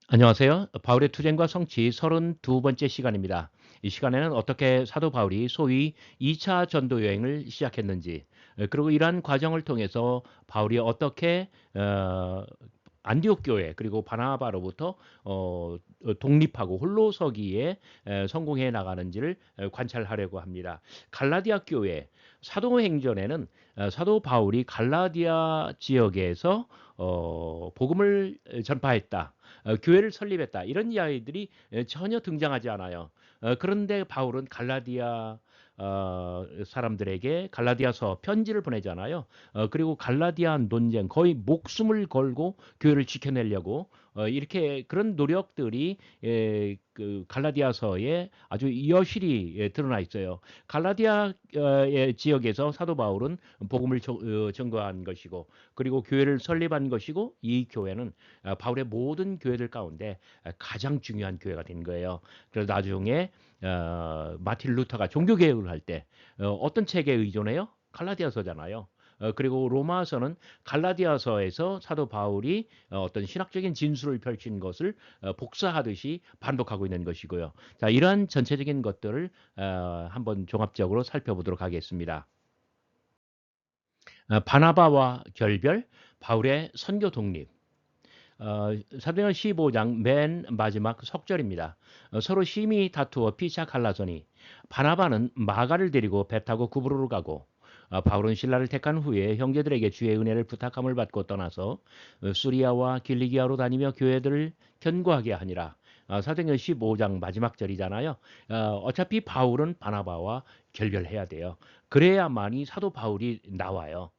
안녕하세요. 바울의 투쟁과 성취 32번째 시간입니다. 이 시간에는 어떻게 사도 바울이 소위 2차 전도 여행을 시작했는지, 그리고 이러한 과정을 통해서 바울이 어떻게 안디옥 교회 그리고 바나바로부터 독립하고 홀로 서기에 성공해 나가는지를 관찰하려고 합니다. 갈라디아 교회 사도행전에는 사도 바울이 갈라디아 지역에서 복음을 전파했다. 교회를 설립했다. 이런 이야기들이 전혀 등장하지 않아요. 그런데 바울은 갈라디아 사람들에게 갈라디아서 편지를 보내잖아요. 그리고 갈라디아 논쟁 거의 목숨을 걸고 교회를 지켜내려고 이렇게 그런 노력들이 그 갈라디아서에 아주 여실히 드러나 있어요. 갈라디아의 지역에서 사도 바울은 복음을 전거한 것이고, 그리고 교회를 설립한 것이고, 이 교회는 바울의 모든 교회들 가운데 가장 중요한 교회가 된 거예요. 그래서 나중에 마틴 루터가 종교 개혁을 할 때 어떤 책에 의존해요? 갈라디아서잖아요. 그리고 로마서는 갈라디아서에서 사도 바울이 어떤 신학적인 진술을 펼친 것을 복사하듯이 반복하고 있는 것이고요. 자, 이러한 전체적인 것들을 한번 종합적으로 살펴보도록 하겠습니다. 바나바와 결별, 바울의 선교 독립. 사도행전 15장 맨 마지막 석절입니다. 서로 심히 다투어 피차 갈라서니 바나바는 마가를 데리고 배 타고 구브로로 가고, 바울은 신라를 택한 후에 형제들에게 주의 은혜를 부탁함을 받고 떠나서 수리아와 길리기아로 다니며 교회들을 견고하게 하니라. 사도행전 15장 마지막 절이잖아요. 어차피 바울은 바나바와 결별해야 돼요. 그래야만이 사도 바울이 나와요.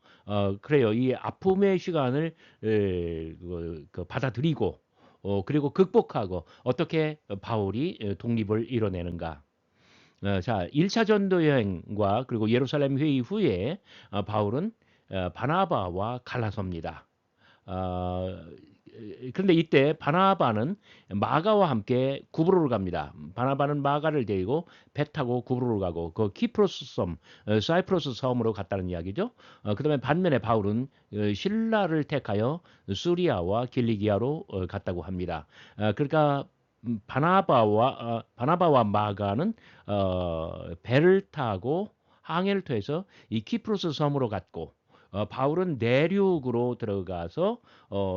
그래요. 이 아픔의 시간을 받아들이고 그리고 극복하고 어떻게 바울이 독립을 이뤄내는가. 자, 1차 전도 여행과 그리고 예루살렘 회의 후에 바울은 바나바와 갈라섭니다. 어, 그런데 이때 바나바는 마가와 함께 구브로를 갑니다. 바나바는 마가를 데리고 배 타고 구브로를 가고 그 키프로스 섬, 사이프러스 섬으로 갔다는 이야기죠. 그다음에 반면에 바울은 신라를 택하여 수리아와 길리기아로 갔다고 합니다. 그러니까 바나바와 마가는 배를 타고 항해를 통해서 이 키프로스 섬으로 갔고, 바울은 내륙으로 들어가서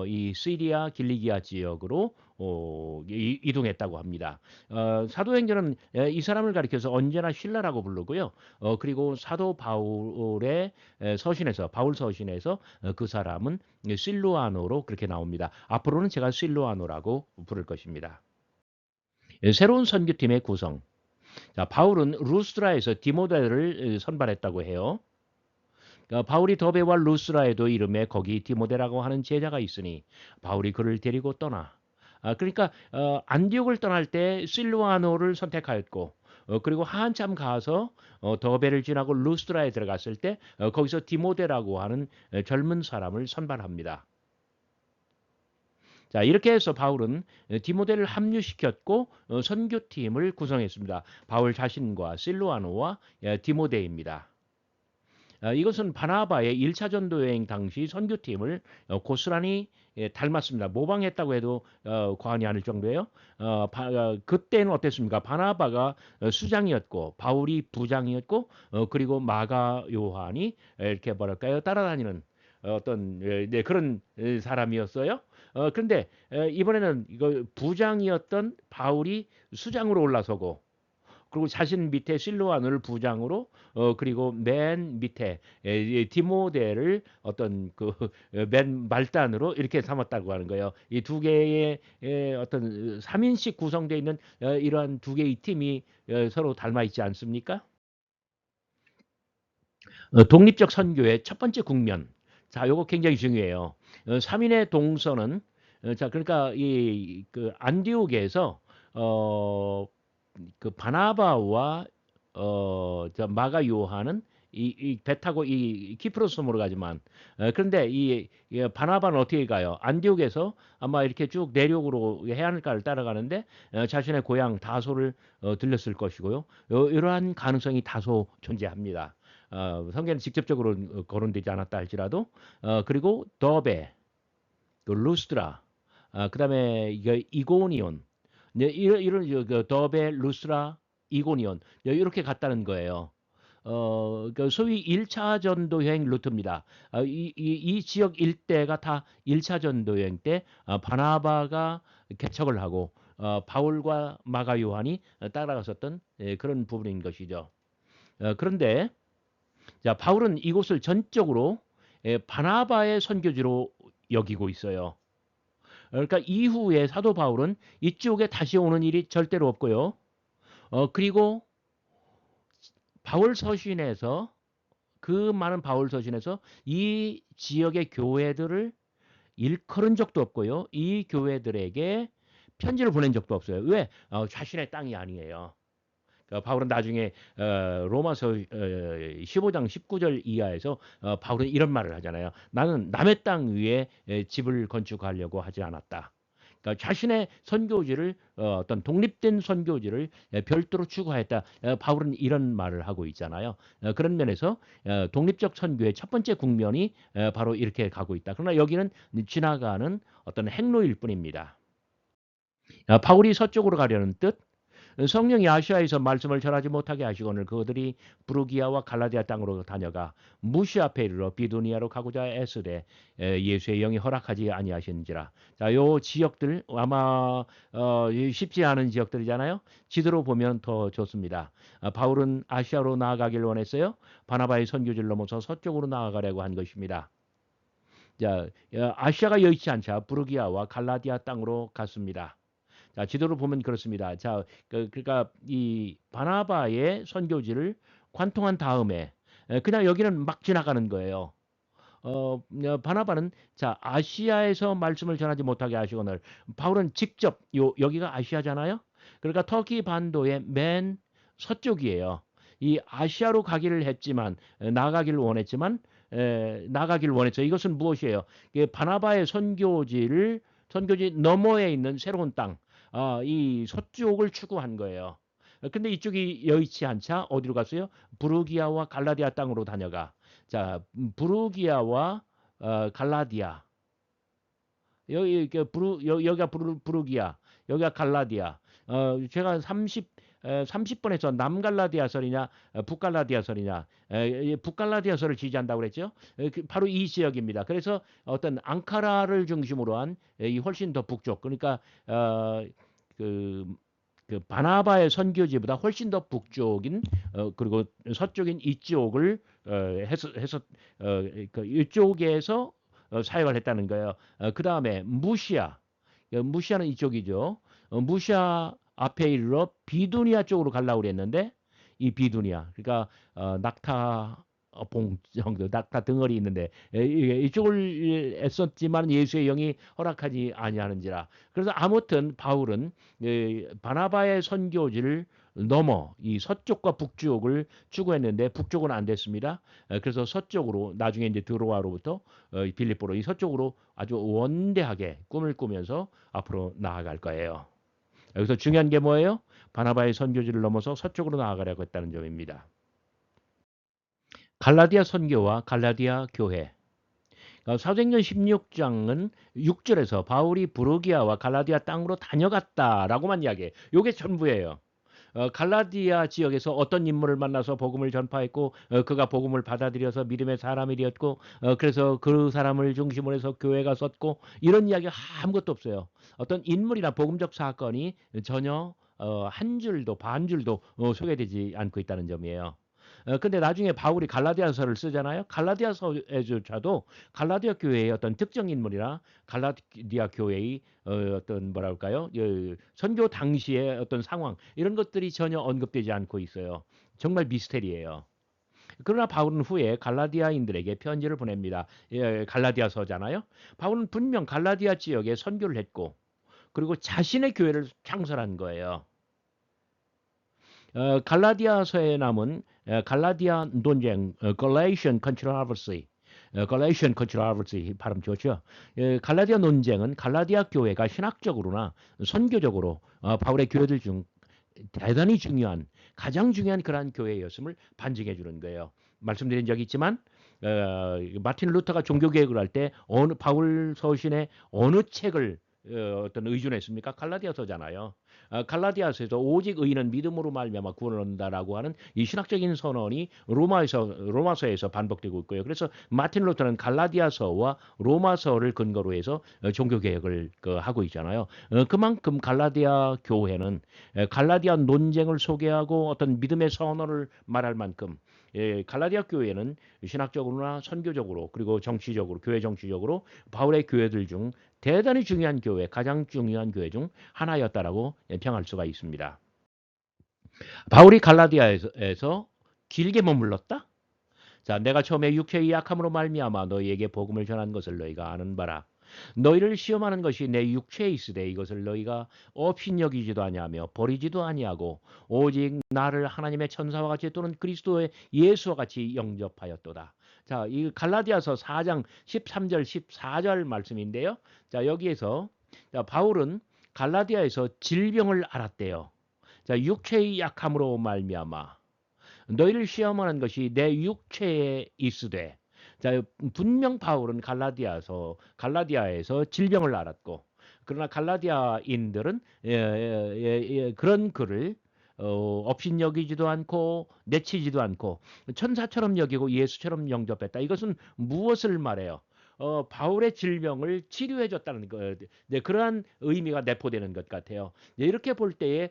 이 시리아 길리기아 지역으로 이동했다고 합니다. 사도행전은 이 사람을 가리켜서 언제나 신라라고 부르고요. 그리고 사도 바울의 서신에서 바울 서신에서 그 사람은 실루아노로 그렇게 나옵니다. 앞으로는 제가 실루아노라고 부를 것입니다. 새로운 선교팀의 구성. 자, 바울은 루스드라에서 디모데를 선발했다고 해요. 바울이 더베와 루스라에도 이름에 거기 디모데라고 하는 제자가 있으니 바울이 그를 데리고 떠나. 그러니까 안디옥을 떠날 때 실루아노를 선택하였고, 그리고 한참 가서 더베를 지나고 루스드라에 들어갔을 때 거기서 디모데라고 하는 젊은 사람을 선발합니다. 자, 이렇게 해서 바울은 디모데를 합류시켰고 선교팀을 구성했습니다. 바울 자신과 실루아노와 디모데입니다. 이것은 바나바의 1차 전도 여행 당시 선교팀을 고스란히 닮았습니다. 모방했다고 해도 과언이 아닐 정도예요. 그때는 어땠습니까? 바나바가 수장이었고 바울이 부장이었고 그리고 마가 요한이 이렇게 뭐랄까요? 따라다니는 어떤 네, 그런 사람이었어요. 그런데 이번에는 이거 부장이었던 바울이 수장으로 올라서고, 그리고 자신 밑에 실로아를 부장으로 그리고 맨 밑에 디모데를 어떤 그 맨 말단으로 이렇게 삼았다고 하는 거예요. 이 두 개의 어떤 3인씩 구성되어 있는 이러한 두 개의 팀이 서로 닮아 있지 않습니까? 독립적 선교의 첫 번째 국면. 자, 요거 굉장히 중요해요. 3인의 동서는 자, 그러니까 이 그 안디옥에서 어 그 바나바와 저 마가 요한은 배 타고 이 키프로스 섬으로 가지만, 그런데 바나바는 어떻게 가요? 안디옥에서 아마 이렇게 쭉 내륙으로 해안가를 따라가는데 자신의 고향 다소를 들렸을 것이고요. 이러한 가능성이 다소 존재합니다. 성경에 직접적으로 거론되지 않았다 할지라도, 그리고 더베, 그 루스드라, 그다음에 이게 이고니온, 네, 이런 그 더베, 루스라, 이고니온 이렇게 갔다는 거예요. 그 소위 1차 전도 여행 루트입니다. 이 지역 일대가 다 1차 전도 여행 때 바나바가 개척을 하고 바울과 마가 요한이 따라갔었던 그런 부분인 것이죠. 그런데 자, 바울은 이곳을 전적으로 바나바의 선교지로 여기고 있어요. 그러니까 이후에 사도 바울은 이쪽에 다시 오는 일이 절대로 없고요. 그리고 바울 서신에서 그 많은 바울 서신에서 이 지역의 교회들을 일컬은 적도 없고요. 이 교회들에게 편지를 보낸 적도 없어요. 왜? 자신의 땅이 아니에요. 바울은 나중에 로마서 15장 19절 이하에서 바울은 이런 말을 하잖아요. 나는 남의 땅 위에 집을 건축하려고 하지 않았다. 그러니까 자신의 선교지를 어떤 독립된 선교지를 별도로 추구하였다. 바울은 이런 말을 하고 있잖아요. 그런 면에서 독립적 선교의 첫 번째 국면이 바로 이렇게 가고 있다. 그러나 여기는 지나가는 어떤 행로일 뿐입니다. 바울이 서쪽으로 가려는 뜻, 성령이 아시아에서 말씀을 전하지 못하게 하시거늘 그들이 부르기아와 갈라디아 땅으로 다녀가 무시 앞에 이르러 비두니아로 가고자 애쓰되 예수의 영이 허락하지 아니하신지라. 자, 요 지역들 아마 쉽지 않은 지역들이잖아요. 지도로 보면 더 좋습니다. 바울은 아시아로 나아가길 원했어요. 바나바의 선교지를 넘어서 서쪽으로 나아가려고 한 것입니다. 자, 아시아가 여의치 않자 부르기아와 갈라디아 땅으로 갔습니다. 자, 지도를 보면 그렇습니다. 자, 그러니까 이 바나바의 선교지를 관통한 다음에 그냥 여기는 막 지나가는 거예요. 바나바는 자 아시아에서 말씀을 전하지 못하게 하시거늘 바울은 직접 여기가 아시아잖아요. 그러니까 터키 반도의 맨 서쪽이에요. 이 아시아로 가기를 했지만 나가기를 원했지만 나가기를 원했어요. 이것은 무엇이에요? 바나바의 선교지 너머에 있는 새로운 땅, 이 서쪽을 추구한 거예요. 근데 이쪽이 여의치 않자 어디로 갔어요? 부르기아와 갈라디아 땅으로 다녀가. 자, 부르기아와 갈라디아. 여기가 부르기아, 여기가 갈라디아. 제가 30번에서 남갈라디아설이냐, 북갈라디아설이냐, 북갈라디아설을 지지한다고 그랬죠. 바로 이 지역입니다. 그래서 어떤 앙카라를 중심으로 한 이 훨씬 더 북쪽, 그러니까 그, 그 바나바의 선교지보다 훨씬 더 북쪽인 그리고 서쪽인 이쪽을 해서 그 이쪽에서 사역을 했다는 거예요. 그 다음에 무시아는 이쪽이죠. 무시아 앞에 이르러 비두니아 쪽으로 가려고 그랬는데 이 비두니아, 그러니까 낙타 봉 정도, 낙타 덩어리 있는데 이쪽을 애썼지만 예수의 영이 허락하지 아니하는지라. 그래서 아무튼 바울은 바나바의 선교지를 넘어 이 서쪽과 북쪽을 추구했는데 북쪽은 안 됐습니다. 그래서 서쪽으로 나중에 이제 드로아로부터 빌립보로 이 서쪽으로 아주 원대하게 꿈을 꾸면서 앞으로 나아갈 거예요. 여기서 중요한 게 뭐예요? 바나바의 선교지를 넘어서 서쪽으로 나아가려고 했다는 점입니다. 갈라디아 선교와 갈라디아 교회. 사도행전 16장은 6절에서 바울이 부르기아와 갈라디아 땅으로 다녀갔다라고만 이야기해요. 이게 전부예요. 갈라디아 지역에서 어떤 인물을 만나서 복음을 전파했고 그가 복음을 받아들여서 믿음의 사람이 되었고 그래서 그 사람을 중심으로 해서 교회가 섰고 이런 이야기가 아무것도 없어요. 어떤 인물이나 복음적 사건이 전혀 한 줄도 반 줄도 소개되지 않고 있다는 점이에요. 근데 나중에 바울이 갈라디아서를 쓰잖아요. 갈라디아서에조차도 갈라디아 교회의 어떤 특정 인물이나 갈라디아 교회의 어떤 뭐랄까요? 선교 당시의 어떤 상황 이런 것들이 전혀 언급되지 않고 있어요. 정말 미스테리예요. 그러나 바울은 후에 갈라디아인들에게 편지를 보냅니다. 갈라디아서잖아요. 바울은 분명 갈라디아 지역에 선교를 했고 그리고 자신의 교회를 창설한 거예요. 갈라디아서에 남은 갈라디아 논쟁, Galatian Controversy, Galatian Controversy 발음 좋죠? 갈라디아 논쟁은 갈라디아 교회가 신학적으로나 선교적으로 바울의 교회들 중 대단히 중요한, 가장 중요한 그러한 교회였음을 반증해 주는 거예요. 말씀드린 적이 있지만 마틴 루터가 종교개혁을 할 때 바울 서신의 어느 책을 어떤 의존했습니까? 갈라디아서잖아요. 갈라디아서에서 오직 의인은 믿음으로 말미암아 구원을 얻는다라고 하는 이 신학적인 선언이 로마서에서 반복되고 있고요. 그래서 마틴 루터는 갈라디아서와 로마서를 근거로 해서 종교 개혁을 하고 있잖아요. 그만큼 갈라디아 교회는 갈라디아 논쟁을 소개하고 어떤 믿음의 선언을 말할 만큼 갈라디아 교회는 신학적으로나 선교적으로 그리고 정치적으로 교회 정치적으로 바울의 교회들 중 대단히 중요한 교회, 가장 중요한 교회 중 하나였다라고 평할 수가 있습니다. 바울이 갈라디아에서 길게 머물렀다? 자, 내가 처음에 육체의 약함으로 말미암아 너희에게 복음을 전한 것을 너희가 아는 바라. 너희를 시험하는 것이 내 육체에 있으되 이것을 너희가 업신 여기지도 아니하며 버리지도 아니하고 오직 나를 하나님의 천사와 같이 또는 그리스도의 예수와 같이 영접하였도다. 자, 이 갈라디아서 4장 13절 14절 말씀인데요. 자, 여기에서 자, 바울은 갈라디아에서 질병을 알았대요. 자, 육체의 약함으로 말미암아 너희를 시험하는 것이 내 육체에 있으되 자, 분명 바울은 갈라디아에서 질병을 알았고 그러나 갈라디아인들은 그런 그를 업신여기지도 않고 내치지도 않고 천사처럼 여기고 예수처럼 영접했다. 이것은 무엇을 말해요? 바울의 질병을 치료해 줬다는 거, 네, 그러한 의미가 내포되는 것 같아요. 네, 이렇게 볼 때에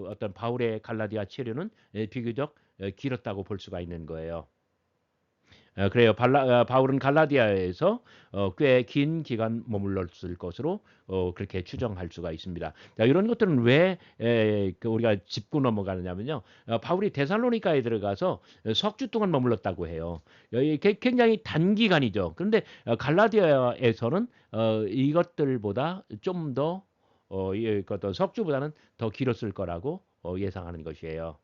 어떤 바울의 갈라디아 치료는 비교적 길었다고 볼 수가 있는 거예요. 그래요. 바울은 갈라디아에서 꽤 긴 기간 머물렀을 것으로 그렇게 추정할 수가 있습니다. 자, 이런 것들은 왜 우리가 짚고 넘어가느냐면요. 바울이 데살로니가에 들어가서 석 주 동안 머물렀다고 해요. 굉장히 단기간이죠. 그런데 갈라디아에서는 이것들보다 좀 더 어떤 석주보다는 더 길었을 거라고 예상하는 것이에요.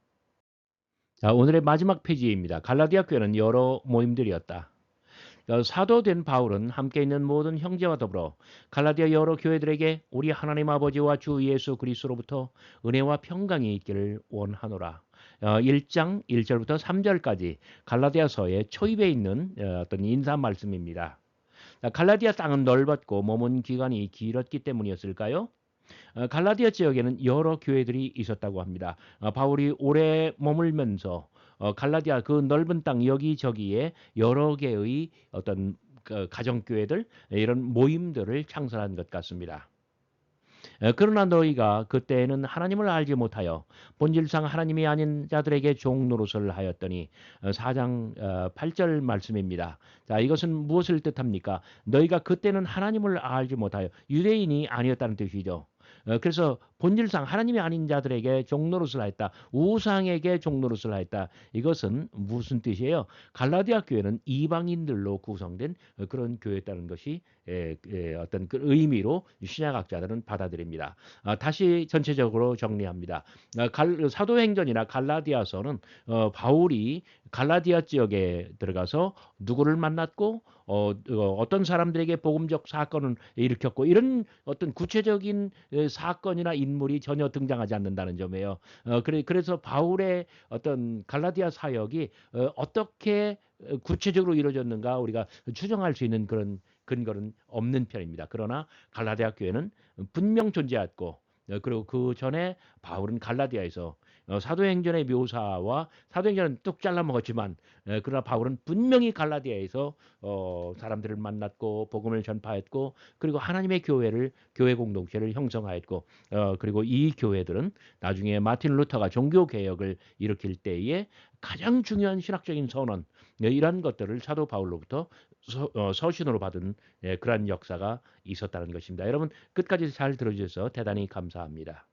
자, 오늘의 마지막 페이지입니다. 갈라디아 교회는 여러 모임들이었다. 사도된 바울은 함께 있는 모든 형제와 더불어 갈라디아 여러 교회들에게 우리 하나님 아버지와 주 예수 그리스도로부터 은혜와 평강이 있기를 원하노라. 1장 1절부터 3절까지 갈라디아서의 초입에 있는 어떤 인사 말씀입니다. 갈라디아 땅은 넓었고 머문 기간이 길었기 때문이었을까요? 갈라디아 지역에는 여러 교회들이 있었다고 합니다. 바울이 오래 머물면서 갈라디아 그 넓은 땅 여기저기에 여러 개의 어떤 가정교회들 이런 모임들을 창설한 것 같습니다. 그러나 너희가 그때에는 하나님을 알지 못하여 본질상 하나님이 아닌 자들에게 종 노릇을 하였더니 4장 8절 말씀입니다. 자, 이것은 무엇을 뜻합니까? 너희가 그때는 하나님을 알지 못하여 유대인이 아니었다는 뜻이죠. 그래서 본질상 하나님이 아닌 자들에게 종노릇을 하였다. 우상에게 종노릇을 하였다. 이것은 무슨 뜻이에요? 갈라디아 교회는 이방인들로 구성된 그런 교회였다는 것이 어떤 그 의미로 신약학자들은 받아들입니다. 다시 전체적으로 정리합니다. 사도행전이나 갈라디아서는 바울이 갈라디아 지역에 들어가서 누구를 만났고 어떤 사람들에게 복음적 사건을 일으켰고 이런 어떤 구체적인 사건이나 인물이 전혀 등장하지 않는다는 점이에요. 그래서 바울의 어떤 갈라디아 사역이 어떻게 구체적으로 이루어졌는가 우리가 추정할 수 있는 그런 근거는 없는 편입니다. 그러나 갈라디아 교회는 분명 존재했고 그리고 그 전에 바울은 갈라디아에서 사도행전의 묘사와 사도행전은 뚝 잘라 먹었지만 그러나 바울은 분명히 갈라디아에서 사람들을 만났고 복음을 전파했고 그리고 하나님의 교회 공동체를 형성하였고 그리고 이 교회들은 나중에 마틴 루터가 종교 개혁을 일으킬 때에 가장 중요한 신학적인 선언 이러한 것들을 사도 바울로부터 서신으로 받은 그러한 역사가 있었다는 것입니다. 여러분 끝까지 잘 들어주셔서 대단히 감사합니다.